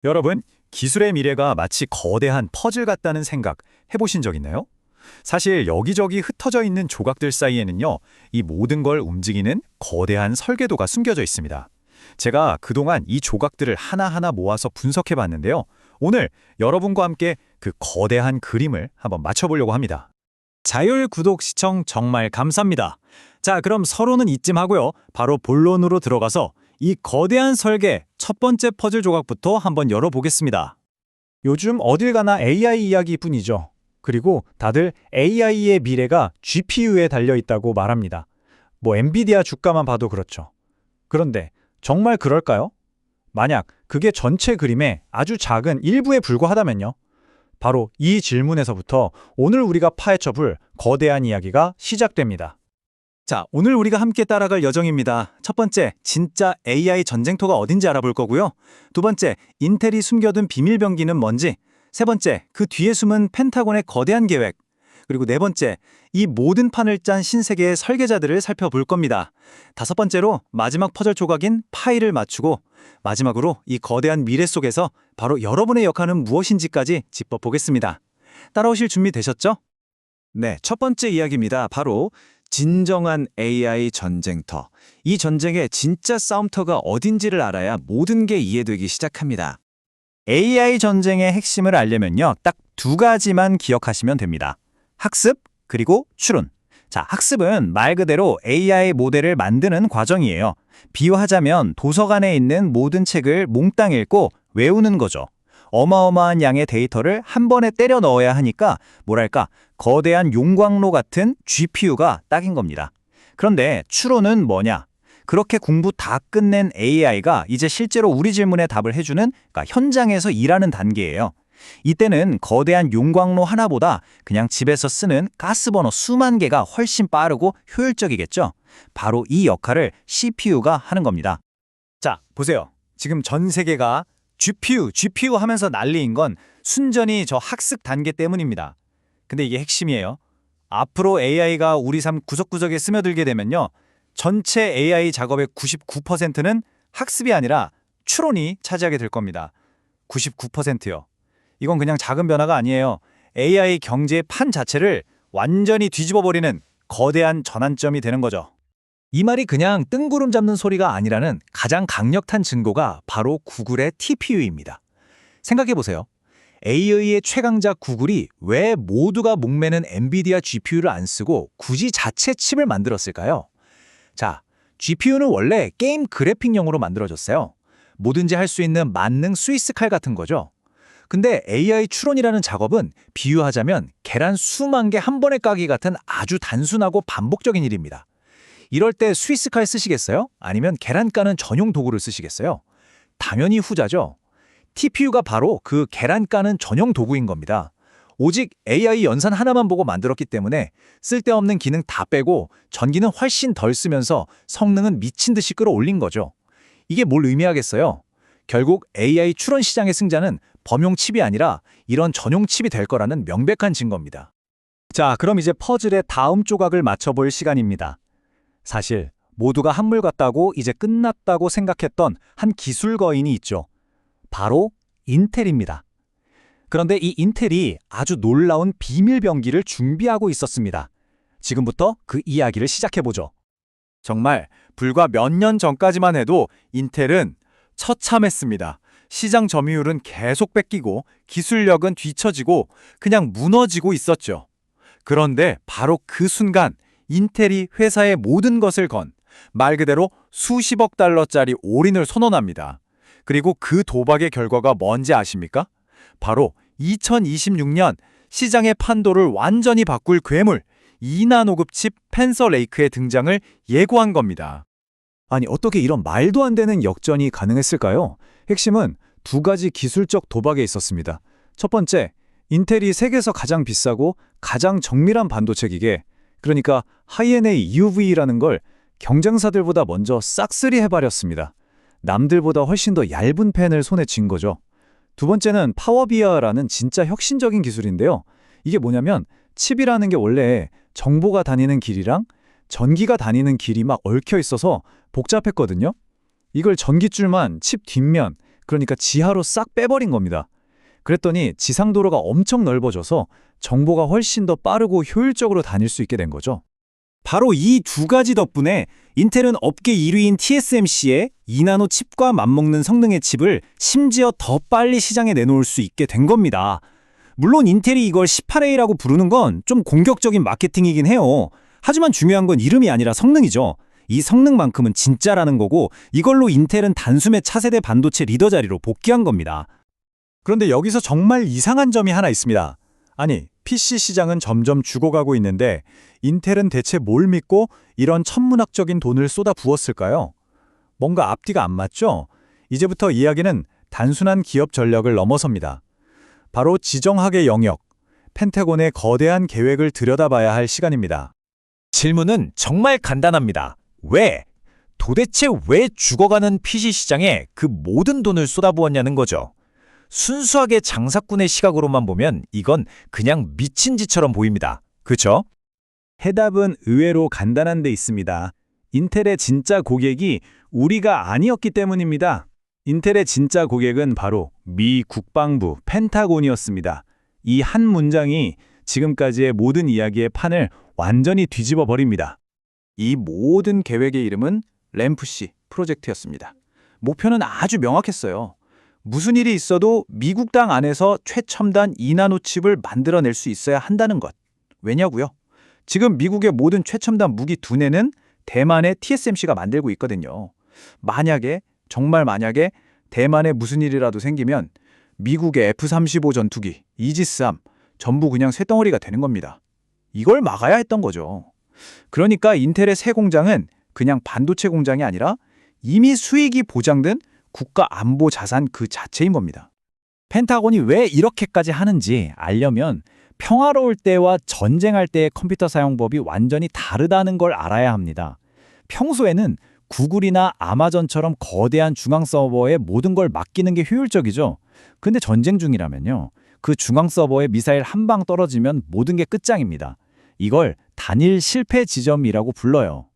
여러분, 기술의 미래가 마치 거대한 퍼즐 같다는 생각 해보신 적 있나요? 사실 여기저기 흩어져 있는 조각들 사이에는요, 이 모든 걸 움직이는 거대한 설계도가 숨겨져 있습니다. 제가 그동안 이 조각들을 하나하나 모아서 분석해 봤는데요. 오늘 여러분과 함께 그 거대한 그림을 한번 맞춰보려고 합니다. 자율 구독 시청 정말 감사합니다. 자, 그럼 서로는 이쯤 하고요. 바로 본론으로 들어가서 이 거대한 설계 첫 번째 퍼즐 조각부터 한번 열어보겠습니다. 요즘 어딜 가나 AI 이야기뿐이죠. 그리고 다들 AI의 미래가 GPU에 달려있다고 말합니다. 뭐 엔비디아 주가만 봐도 그렇죠. 그런데 정말 그럴까요? 만약 그게 전체 그림의 아주 작은 일부에 불과하다면요. 바로 이 질문에서부터 오늘 우리가 파헤쳐볼 거대한 이야기가 시작됩니다. 자, 오늘 우리가 함께 따라갈 여정입니다. 첫 번째, 진짜 AI 전쟁터가 어딘지 알아볼 거고요. 두 번째, 인텔이 숨겨둔 비밀 병기는 뭔지. 세 번째, 그 뒤에 숨은 펜타곤의 거대한 계획. 그리고 네 번째, 이 모든 판을 짠 신세계의 설계자들을 살펴볼 겁니다. 다섯 번째로 마지막 퍼즐 조각인 파이를 맞추고 마지막으로 이 거대한 미래 속에서 바로 여러분의 역할은 무엇인지까지 짚어보겠습니다. 따라오실 준비 되셨죠? 네, 첫 번째 이야기입니다. 바로 진정한 AI 전쟁터. 이 전쟁의 진짜 싸움터가 어딘지를 알아야 모든 게 이해되기 시작합니다. AI 전쟁의 핵심을 알려면요, 딱 두 가지만 기억하시면 됩니다. 학습, 그리고 추론. 자, 학습은 말 그대로 AI 모델을 만드는 과정이에요. 비유하자면 도서관에 있는 모든 책을 몽땅 읽고 외우는 거죠. 어마어마한 양의 데이터를 한 번에 때려 넣어야 하니까 뭐랄까 거대한 용광로 같은 GPU가 딱인 겁니다. 그런데 추론은 뭐냐? 그렇게 공부 다 끝낸 AI가 이제 실제로 우리 질문에 답을 해주는 그러니까 현장에서 일하는 단계예요. 이때는 거대한 용광로 하나보다 그냥 집에서 쓰는 가스버너 수만 개가 훨씬 빠르고 효율적이겠죠? 바로 이 역할을 CPU가 하는 겁니다. 자, 보세요. 지금 전 세계가 GPU 하면서 난리인 건 순전히 저 학습 단계 때문입니다. 근데 이게 핵심이에요. 앞으로 AI가 우리 삶 구석구석에 스며들게 되면요. 전체 AI 작업의 99%는 학습이 아니라 추론이 차지하게 될 겁니다. 99%요. 이건 그냥 작은 변화가 아니에요. AI 경제의 판 자체를 완전히 뒤집어버리는 거대한 전환점이 되는 거죠. 이 말이 그냥 뜬구름 잡는 소리가 아니라는 가장 강력한 증거가 바로 구글의 TPU입니다. 생각해보세요. AI의 최강자 구글이 왜 모두가 목매는 엔비디아 GPU를 안 쓰고 굳이 자체 칩을 만들었을까요? 자, GPU는 원래 게임 그래픽용으로 만들어졌어요. 뭐든지 할 수 있는 만능 스위스 칼 같은 거죠. 근데 AI 추론이라는 작업은 비유하자면 계란 수만 개 한 번에 까기 같은 아주 단순하고 반복적인 일입니다. 이럴 때 스위스 칼 쓰시겠어요? 아니면 계란 까는 전용 도구를 쓰시겠어요? 당연히 후자죠. TPU가 바로 그 계란 까는 전용 도구인 겁니다. 오직 AI 연산 하나만 보고 만들었기 때문에 쓸데없는 기능 다 빼고 전기는 훨씬 덜 쓰면서 성능은 미친 듯이 끌어올린 거죠. 이게 뭘 의미하겠어요? 결국 AI 추론 시장의 승자는 범용 칩이 아니라 이런 전용 칩이 될 거라는 명백한 증거입니다. 자, 그럼 이제 퍼즐의 다음 조각을 맞춰볼 시간입니다. 사실 모두가 한물 같다고 이제 끝났다고 생각했던 한 기술 거인이 있죠. 바로 인텔입니다. 그런데 이 인텔이 아주 놀라운 비밀 병기를 준비하고 있었습니다. 지금부터 그 이야기를 시작해보죠. 정말 불과 몇 년 전까지만 해도 인텔은 처참했습니다. 시장 점유율은 계속 뺏기고 기술력은 뒤처지고 그냥 무너지고 있었죠. 그런데 바로 그 순간 인텔이 회사의 모든 것을 건 말 그대로 수십억 달러짜리 올인을 선언합니다. 그리고 그 도박의 결과가 뭔지 아십니까? 바로 2026년 시장의 판도를 완전히 바꿀 괴물 2나노급 칩 펜서 레이크의 등장을 예고한 겁니다. 아니, 어떻게 이런 말도 안 되는 역전이 가능했을까요? 핵심은 두 가지 기술적 도박에 있었습니다. 첫 번째, 인텔이 세계에서 가장 비싸고 가장 정밀한 반도체 기계, 그러니까 하이NA EUV라는 걸 경쟁사들보다 먼저 싹쓸이 해버렸습니다. 남들보다 훨씬 더 얇은 펜을 손에 쥔 거죠. 두 번째는 파워비아라는 진짜 혁신적인 기술인데요. 이게 뭐냐면 칩이라는 게 원래 정보가 다니는 길이랑 전기가 다니는 길이 막 얽혀 있어서 복잡했거든요. 이걸 전기줄만 칩 뒷면, 그러니까 지하로 싹 빼버린 겁니다. 그랬더니 지상도로가 엄청 넓어져서 정보가 훨씬 더 빠르고 효율적으로 다닐 수 있게 된 거죠. 바로 이 두 가지 덕분에 인텔은 업계 1위인 TSMC의 2나노 칩과 맞먹는 성능의 칩을 심지어 더 빨리 시장에 내놓을 수 있게 된 겁니다. 물론 인텔이 이걸 18A라고 부르는 건 좀 공격적인 마케팅이긴 해요. 하지만 중요한 건 이름이 아니라 성능이죠. 이 성능만큼은 진짜라는 거고 이걸로 인텔은 단숨에 차세대 반도체 리더 자리로 복귀한 겁니다. 그런데 여기서 정말 이상한 점이 하나 있습니다. 아니, PC 시장은 점점 죽어가고 있는데 인텔은 대체 뭘 믿고 이런 천문학적인 돈을 쏟아 부었을까요? 뭔가 앞뒤가 안 맞죠? 이제부터 이야기는 단순한 기업 전략을 넘어섭니다. 바로 지정학의 영역, 펜타곤의 거대한 계획을 들여다봐야 할 시간입니다. 질문은 정말 간단합니다. 왜? 도대체 왜 죽어가는 PC 시장에 그 모든 돈을 쏟아부었냐는 거죠. 순수하게 장사꾼의 시각으로만 보면 이건 그냥 미친 짓처럼 보입니다. 그쵸? 해답은 의외로 간단한 데 있습니다. 인텔의 진짜 고객이 우리가 아니었기 때문입니다. 인텔의 진짜 고객은 바로 미 국방부 펜타곤이었습니다. 이 한 문장이 지금까지의 모든 이야기의 판을 완전히 뒤집어 버립니다. 이 모든 계획의 이름은 램프C 프로젝트였습니다. 목표는 아주 명확했어요. 무슨 일이 있어도 미국 땅 안에서 최첨단 2나노 칩을 만들어낼 수 있어야 한다는 것. 왜냐고요? 지금 미국의 모든 최첨단 무기 두뇌는 대만의 TSMC가 만들고 있거든요. 정말 만약에 대만에 무슨 일이라도 생기면 미국의 F-35 전투기, 이지스함 전부 그냥 쇳덩어리가 되는 겁니다. 이걸 막아야 했던 거죠. 그러니까 인텔의 새 공장은 그냥 반도체 공장이 아니라 이미 수익이 보장된 국가 안보 자산 그 자체인 겁니다. 펜타곤이 왜 이렇게까지 하는지 알려면 평화로울 때와 전쟁할 때의 컴퓨터 사용법이 완전히 다르다는 걸 알아야 합니다. 평소에는 구글이나 아마존처럼 거대한 중앙 서버에 모든 걸 맡기는 게 효율적이죠. 근데 전쟁 중이라면요. 그 중앙 서버에 미사일 한 방 떨어지면 모든 게 끝장입니다. 이걸 단일 실패 지점이라고 불러요.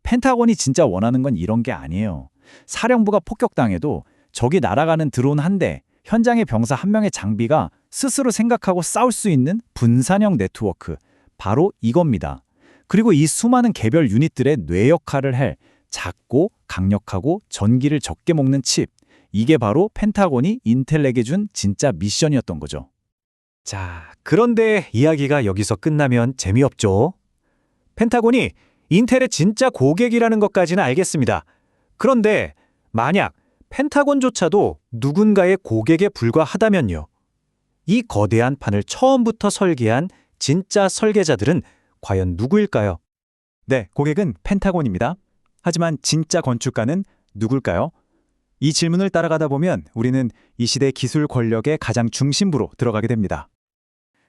펜타곤이 진짜 원하는 건 이런 게 아니에요. 사령부가 폭격당해도 적이 날아가는 드론 한 대, 현장의 병사 한 명의 장비가 스스로 생각하고 싸울 수 있는 분산형 네트워크, 바로 이겁니다. 그리고 이 수많은 개별 유닛들의 뇌 역할을 할 작고 강력하고 전기를 적게 먹는 칩, 이게 바로 펜타곤이 인텔에게 준 진짜 미션이었던 거죠. 자, 그런데 이야기가 여기서 끝나면 재미없죠? 펜타곤이 인텔의 진짜 고객이라는 것까지는 알겠습니다. 그런데 만약 펜타곤조차도 누군가의 고객에 불과하다면요. 이 거대한 판을 처음부터 설계한 진짜 설계자들은 과연 누구일까요? 네, 고객은 펜타곤입니다. 하지만 진짜 건축가는 누굴까요? 이 질문을 따라가다 보면 우리는 이 시대 기술 권력의 가장 중심부로 들어가게 됩니다.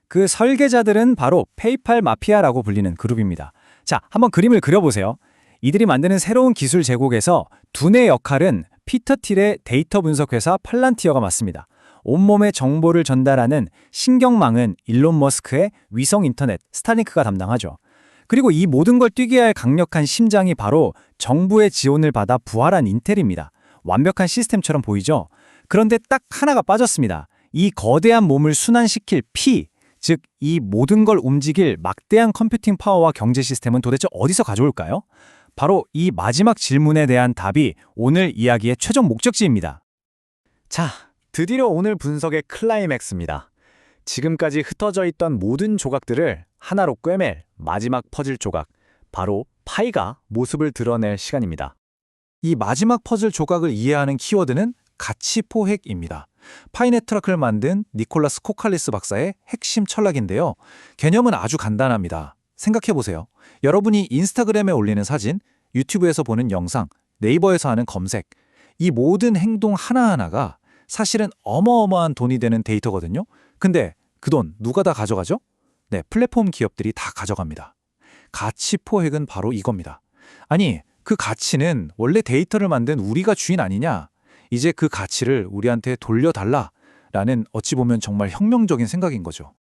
그 설계자들은 바로 페이팔 마피아라고 불리는 그룹입니다. 자, 한번 그림을 그려보세요. 이들이 만드는 새로운 기술 제국에서 두뇌 역할은 피터 틸의 데이터 분석 회사 팔란티어가 맡습니다. 온몸에 정보를 전달하는 신경망은 일론 머스크의 위성 인터넷 스타링크가 담당하죠. 그리고 이 모든 걸 뛰게 할 강력한 심장이 바로 정부의 지원을 받아 부활한 인텔입니다. 완벽한 시스템처럼 보이죠? 그런데 딱 하나가 빠졌습니다. 이 거대한 몸을 순환시킬 피, 즉 이 모든 걸 움직일 막대한 컴퓨팅 파워와 경제 시스템은 도대체 어디서 가져올까요? 바로 이 마지막 질문에 대한 답이 오늘 이야기의 최종 목적지입니다. 자, 드디어 오늘 분석의 클라이맥스입니다. 지금까지 흩어져 있던 모든 조각들을 하나로 꿰맬 마지막 퍼즐 조각, 바로 파이가 모습을 드러낼 시간입니다. 이 마지막 퍼즐 조각을 이해하는 키워드는 가치 포획입니다. 파이 네트워크를 만든 니콜라스 코칼리스 박사의 핵심 철학인데요. 개념은 아주 간단합니다. 생각해보세요. 여러분이 인스타그램에 올리는 사진, 유튜브에서 보는 영상, 네이버에서 하는 검색, 이 모든 행동 하나하나가 사실은 어마어마한 돈이 되는 데이터거든요. 근데 그 돈 누가 다 가져가죠? 네, 플랫폼 기업들이 다 가져갑니다. 가치 포획은 바로 이겁니다. 아니, 그 가치는 원래 데이터를 만든 우리가 주인 아니냐? 이제 그 가치를 우리한테 돌려달라라는 어찌 보면 정말 혁명적인 생각인 거죠.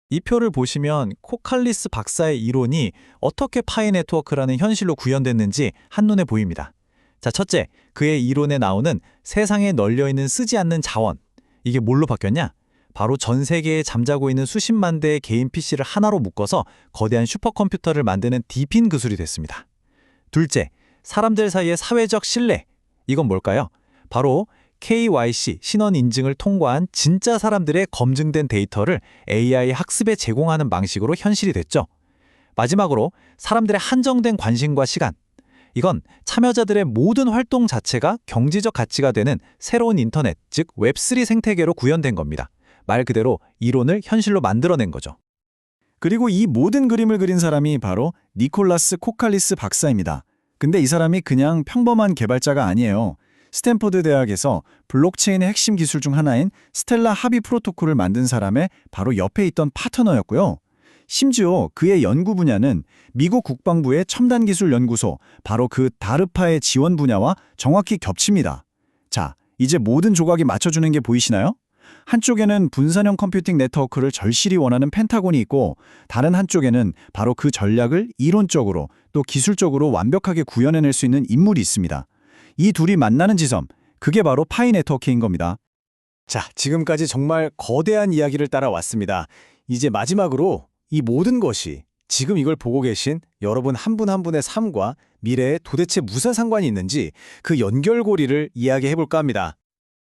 이 표를 보시면 코칼리스 박사의 이론이 어떻게 파이 네트워크라는 현실로 구현됐는지 한눈에 보입니다. 자, 첫째, 그의 이론에 나오는 세상에 널려있는 쓰지 않는 자원. 이게 뭘로 바뀌었냐? 바로 전 세계에 잠자고 있는 수십만 대의 개인 PC를 하나로 묶어서 거대한 슈퍼컴퓨터를 만드는 디핀 기술이 됐습니다. 둘째, 사람들 사이의 사회적 신뢰. 이건 뭘까요? 바로 KYC 신원 인증을 통과한 진짜 사람들의 검증된 데이터를 AI 학습에 제공하는 방식으로 현실이 됐죠. 마지막으로 사람들의 한정된 관심과 시간. 이건 참여자들의 모든 활동 자체가 경제적 가치가 되는 새로운 인터넷, 즉 웹3 생태계로 구현된 겁니다. 말 그대로 이론을 현실로 만들어낸 거죠. 그리고 이 모든 그림을 그린 사람이 바로 니콜라스 코칼리스 박사입니다. 근데 이 사람이 그냥 평범한 개발자가 아니에요. 스탠퍼드 대학에서 블록체인의 핵심 기술 중 하나인 스텔라 합의 프로토콜을 만든 사람의 바로 옆에 있던 파트너였고요. 심지어 그의 연구 분야는 미국 국방부의 첨단기술연구소, 바로 그 다르파의 지원 분야와 정확히 겹칩니다. 자, 이제 모든 조각이 맞춰주는 게 보이시나요? 한쪽에는 분산형 컴퓨팅 네트워크를 절실히 원하는 펜타곤이 있고, 다른 한쪽에는 바로 그 전략을 이론적으로 또 기술적으로 완벽하게 구현해낼 수 있는 인물이 있습니다. 이 둘이 만나는 지점, 그게 바로 파이 네트워크인 겁니다. 자, 지금까지 정말 거대한 이야기를 따라왔습니다. 이제 마지막으로 이 모든 것이 지금 이걸 보고 계신 여러분 한 분 한 분의 삶과 미래에 도대체 무슨 상관이 있는지 그 연결고리를 이야기해볼까 합니다.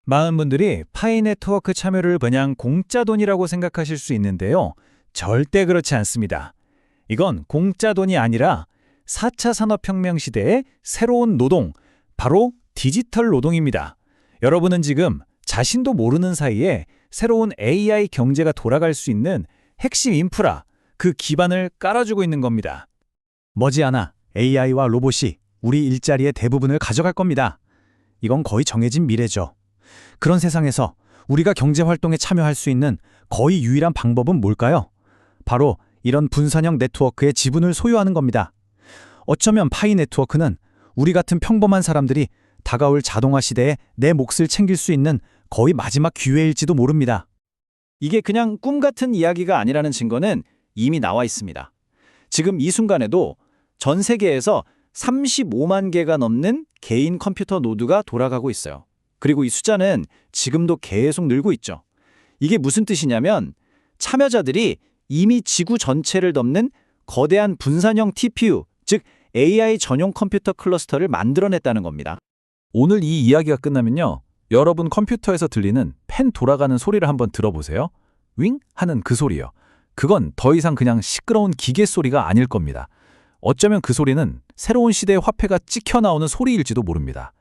많은 분들이 파이 네트워크 참여를 그냥 공짜 돈이라고 생각하실 수 있는데요. 절대 그렇지 않습니다. 이건 공짜 돈이 아니라 4차 산업혁명 시대의 새로운 노동, 바로 디지털 노동입니다. 여러분은 지금 자신도 모르는 사이에 새로운 AI 경제가 돌아갈 수 있는 핵심 인프라, 그 기반을 깔아주고 있는 겁니다. 머지않아 AI와 로봇이 우리 일자리의 대부분을 가져갈 겁니다. 이건 거의 정해진 미래죠. 그런 세상에서 우리가 경제활동에 참여할 수 있는 거의 유일한 방법은 뭘까요? 바로 이런 분산형 네트워크의 지분을 소유하는 겁니다. 어쩌면 파이 네트워크는 우리 같은 평범한 사람들이 다가올 자동화 시대에 내 몫을 챙길 수 있는 거의 마지막 기회일지도 모릅니다. 이게 그냥 꿈 같은 이야기가 아니라는 증거는 이미 나와 있습니다. 지금 이 순간에도 전 세계에서 35만 개가 넘는 개인 컴퓨터 노드가 돌아가고 있어요. 그리고 이 숫자는 지금도 계속 늘고 있죠. 이게 무슨 뜻이냐면 참여자들이 이미 지구 전체를 덮는 거대한 분산형 TPU, 즉 AI 전용 컴퓨터 클러스터를 만들어냈다는 겁니다. 오늘 이 이야기가 끝나면요. 여러분 컴퓨터에서 들리는 펜 돌아가는 소리를 한번 들어보세요. 윙 하는 그 소리요. 그건 더 이상 그냥 시끄러운 기계 소리가 아닐 겁니다. 어쩌면 그 소리는 새로운 시대의 화폐가 찍혀 나오는 소리일지도 모릅니다.